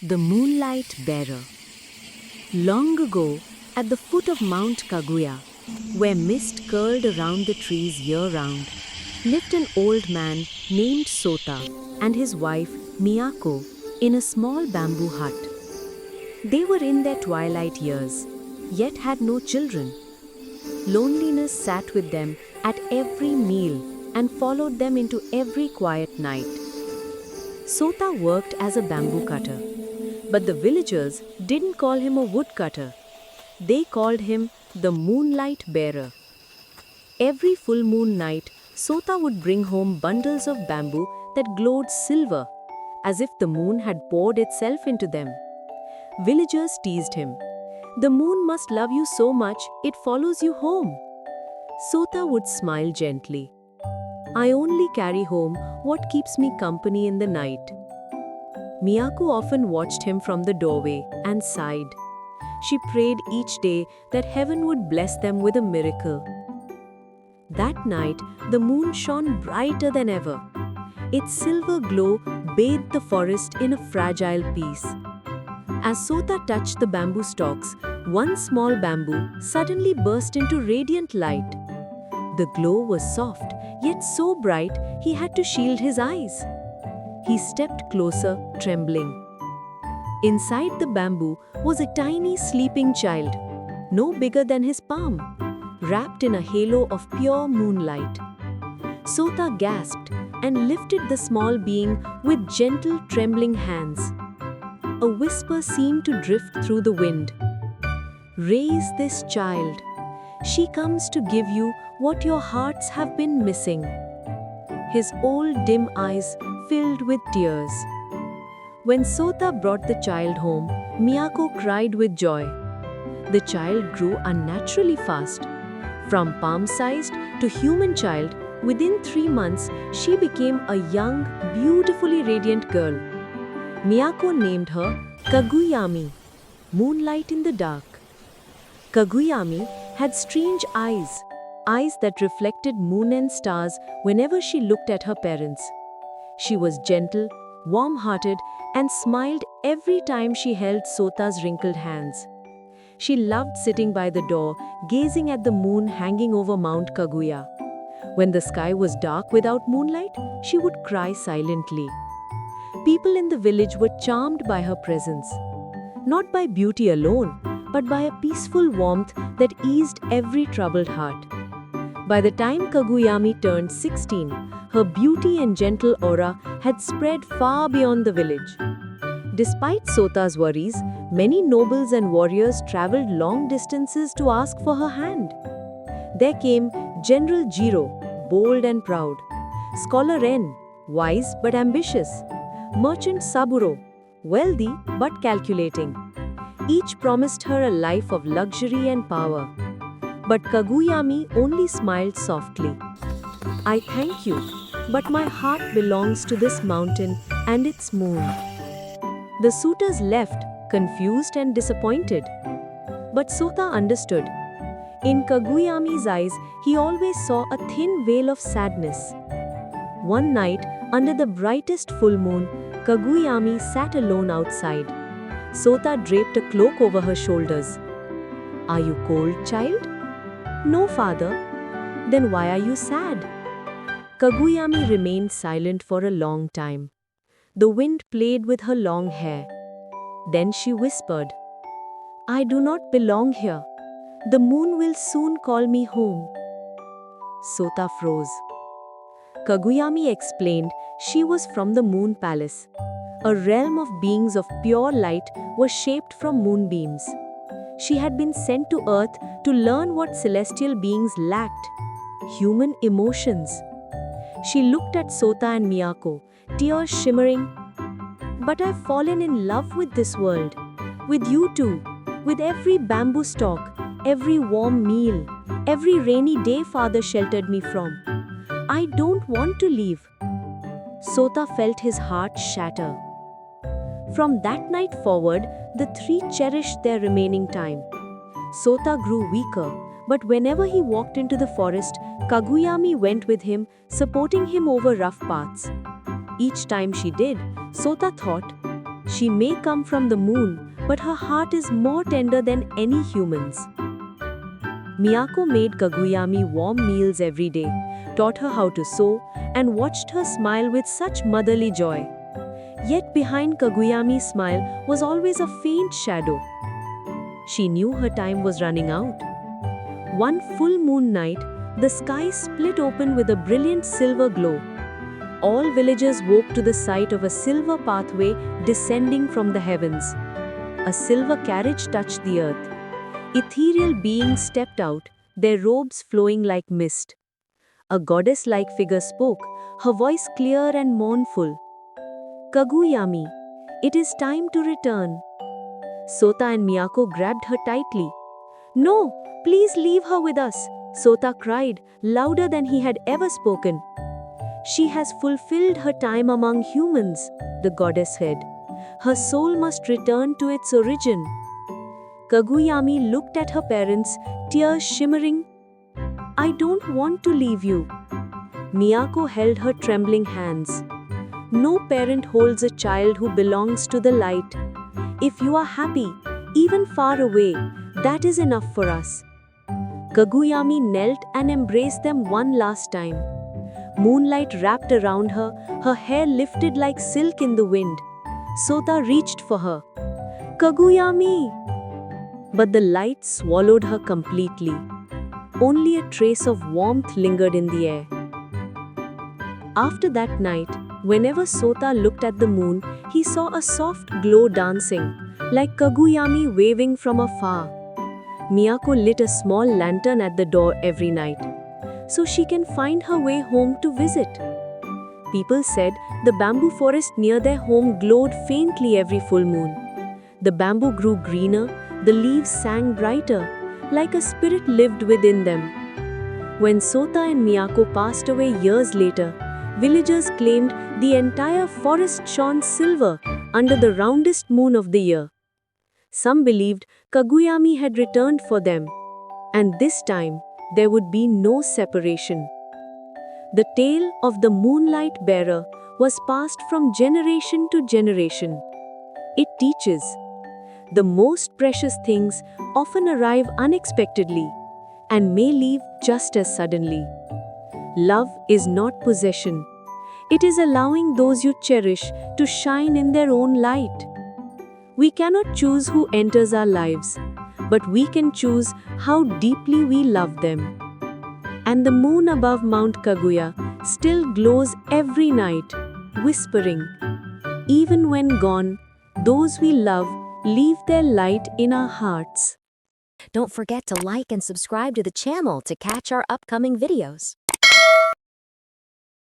The Moonlight Bearer. Long ago, at the foot of Mount Kaguya, where mist curled around the trees year-round, lived an old man named Sota and his wife Miyako in a small bamboo hut. They were in their twilight years, yet had no children. Loneliness sat with them at every meal and followed them into every quiet night. Sota worked as a bamboo cutter, but the villagers didn't call him a woodcutter. They called him the Moonlight Bearer. Every full moon night, Sota would bring home bundles of bamboo that glowed silver, as if the moon had poured itself into them. Villagers teased him. "The moon must love you so much, it follows you home." Sota would smile gently. "I only carry home what keeps me company in the night." Miyako often watched him from the doorway and sighed. She prayed each day that heaven would bless them with a miracle. That night, the moon shone brighter than ever. Its silver glow bathed the forest in a fragile peace. As Sota touched the bamboo stalks, one small bamboo suddenly burst into radiant light. The glow was soft, yet so bright he had to shield his eyes. He stepped closer, trembling. Inside the bamboo was a tiny sleeping child, no bigger than his palm, wrapped in a halo of pure moonlight. Sota gasped and lifted the small being with gentle, trembling hands. A whisper seemed to drift through the wind. "Raise this child. She comes to give you what your hearts have been missing." His old dim eyes filled with tears. When Sota brought the child home, Miyako cried with joy. The child grew unnaturally fast. From palm-sized to human child, within 3 months, she became a young, beautifully radiant girl. Miyako named her Kaguyami, moonlight in the dark. Kaguyami had strange eyes that reflected moon and stars whenever she looked at her parents. She was gentle, warm-hearted, and smiled every time she held Sota's wrinkled hands. She loved sitting by the door, gazing at the moon hanging over Mount Kaguya. When the sky was dark without moonlight, she would cry silently. People in the village were charmed by her presence, not by beauty alone, but by a peaceful warmth that eased every troubled heart. By the time Kaguyami turned 16, her beauty and gentle aura had spread far beyond the village. Despite Sota's worries, many nobles and warriors traveled long distances to ask for her hand. There came General Jiro, bold and proud; Scholar Ren, wise but ambitious; Merchant Saburo, wealthy but calculating. Each promised her a life of luxury and power. But Kaguyami only smiled softly. "I thank you, but my heart belongs to this mountain and its moon." The suitors left, confused and disappointed. But Sota understood. In Kaguyami's eyes, he always saw a thin veil of sadness. One night, under the brightest full moon, Kaguyami sat alone outside. Sota draped a cloak over her shoulders. "Are you cold, child?" "No, father." "Then why are you sad?" Kaguyami remained silent for a long time. The wind played with her long hair. Then she whispered, "I do not belong here. The moon will soon call me home." Sota froze. Kaguyami explained she was from the Moon Palace. A realm of beings of pure light was shaped from moonbeams. She had been sent to Earth to learn what celestial beings lacked: human emotions. She looked at Sota and Miyako, tears shimmering. "But I've fallen in love with this world, with you too, with every bamboo stalk, every warm meal, every rainy day father sheltered me from. I don't want to leave." Sota felt his heart shatter. From that night forward, the three cherished their remaining time. Sota grew weaker, but whenever he walked into the forest, Kaguyami went with him, supporting him over rough paths. Each time she did, Sota thought, She may come from the moon, but her heart is more tender than any human's. Miyako made Kaguyami warm meals every day, taught her how to sew, and watched her smile with such motherly joy. Yet behind Kaguyami's smile was always a faint shadow. She knew her time was running out. One full moon night, the sky split open with a brilliant silver glow. All villagers woke to the sight of a silver pathway descending from the heavens. A silver carriage touched the earth. Ethereal beings stepped out, their robes flowing like mist. A goddess-like figure spoke, her voice clear and mournful. Kaguyami, it is time to return. Sota and Miyako grabbed her tightly. No, please leave her with us, Sota cried, louder than he had ever spoken. She has fulfilled her time among humans, the goddess said. Her soul must return to its origin. Kaguyami looked at her parents, tears shimmering. I don't want to leave you. Miyako held her trembling hands. No parent holds a child who belongs to the light. If you are happy, even far away, that is enough for us. Kaguyami knelt and embraced them one last time. Moonlight wrapped around her, her hair lifted like silk in the wind. Sota reached for her. Kaguyami! But the light swallowed her completely. Only a trace of warmth lingered in the air. After that night, whenever Sota looked at the moon, he saw a soft glow dancing, like Kaguyami waving from afar. Miyako lit a small lantern at the door every night, so she can find her way home to visit. People said the bamboo forest near their home glowed faintly every full moon. The bamboo grew greener, the leaves sang brighter, like a spirit lived within them. When Sota and Miyako passed away years later, villagers claimed the entire forest shone silver under the roundest moon of the year. Some believed Kaguyami had returned for them, and this time there would be no separation. The tale of the moonlight bearer was passed from generation to generation. It teaches the most precious things often arrive unexpectedly and may leave just as suddenly. Love is not possession. It is allowing those you cherish to shine in their own light. We cannot choose who enters our lives, but we can choose how deeply we love them. And the moon above Mount Kaguya still glows every night, whispering, even when gone, those we love leave their light in our hearts. Don't forget to like and subscribe to the channel to catch our upcoming videos.